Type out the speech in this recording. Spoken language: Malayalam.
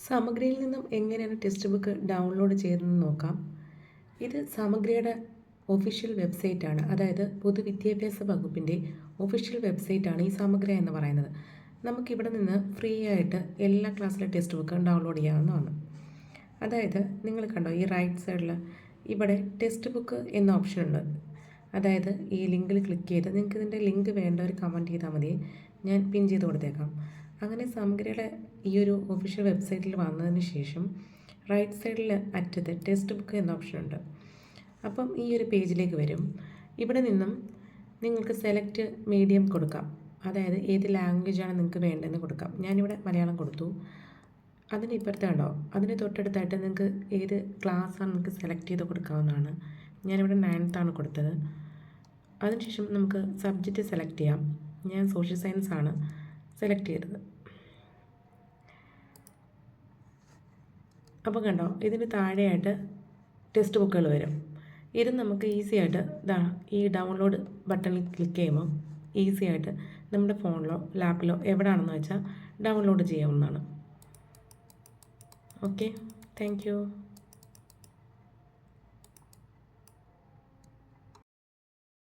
സമഗ്രയിൽ നിന്നും എങ്ങനെയാണ് ടെക്സ്റ്റ് ബുക്ക് ഡൗൺലോഡ് ചെയ്തതെന്ന് നോക്കാം. ഇത് സമഗ്രയുടെ ഒഫീഷ്യൽ വെബ്സൈറ്റാണ്. അതായത് പൊതുവിദ്യാഭ്യാസ വകുപ്പിൻ്റെ ഒഫീഷ്യൽ വെബ്സൈറ്റാണ് ഈ സമഗ്ര എന്ന് പറയുന്നത്. നമുക്കിവിടെ നിന്ന് ഫ്രീ ആയിട്ട് എല്ലാ ക്ലാസ്സിലെ ടെക്സ്റ്റ് ബുക്കും ഡൗൺലോഡ് ചെയ്യാവുന്നതാണ്. അതായത് നിങ്ങൾ കണ്ടോ, ഈ റൈറ്റ് സൈഡിൽ ഇവിടെ ടെക്സ്റ്റ് ബുക്ക് എന്ന ഓപ്ഷൻ ഉണ്ട്. അതായത് ഈ ലിങ്കിൽ ക്ലിക്ക് ചെയ്ത് നിങ്ങൾക്ക് ഇതിൻ്റെ ലിങ്ക് വേണ്ടവർ കമൻറ്റ് ചെയ്താൽ മതി, ഞാൻ പിൻ ചെയ്ത് കൊടുത്തേക്കാം. അങ്ങനെ സമഗ്രയുടെ ഈ ഒരു ഒഫീഷ്യൽ വെബ്സൈറ്റിൽ വന്നതിന് ശേഷം റൈറ്റ് സൈഡിൽ അറ്റത്ത് ടെക്സ്റ്റ് ബുക്ക് എന്ന ഓപ്ഷൻ ഉണ്ട്. അപ്പം ഈ ഒരു പേജിലേക്ക് വരും. ഇവിടെ നിന്നും നിങ്ങൾക്ക് സെലക്ട് മീഡിയം കൊടുക്കാം. അതായത് ഏത് ലാംഗ്വേജാണ് നിങ്ങൾക്ക് വേണ്ടതെന്ന് കൊടുക്കാം. ഞാനിവിടെ മലയാളം കൊടുത്തു. അതിന് ഇപ്പുറത്ത് കണ്ടോ, അതിന് തൊട്ടടുത്തായിട്ട് നിങ്ങൾക്ക് ഏത് ക്ലാസ്സാണ് നിങ്ങൾക്ക് സെലക്ട് ചെയ്ത് കൊടുക്കാവുന്നതാണ്. ഞാനിവിടെ 9th ആണ് കൊടുത്തത്. അതിനുശേഷം നമുക്ക് സബ്ജക്റ്റ് സെലക്ട് ചെയ്യാം. ഞാൻ സോഷ്യൽ സയൻസ് ആണ് സെലക്ട് ചെയ്തത്. അപ്പോൾ കണ്ടോ, ഇതിന് താഴെയായിട്ട് ടെക്സ്റ്റ് ബുക്കുകൾ വരും. ഇത് നമുക്ക് ഈസി ആയിട്ട് ഈ ഡൗൺലോഡ് ബട്ടണിൽ ക്ലിക്ക് ചെയ്യുമ്പോൾ ഈസി ആയിട്ട് നമ്മുടെ ഫോണിലോ ലാപ്പിലോ എവിടെയാണെന്ന് വെച്ചാൽ ഡൗൺലോഡ് ചെയ്യാവുന്നതാണ്. Okay, thank you.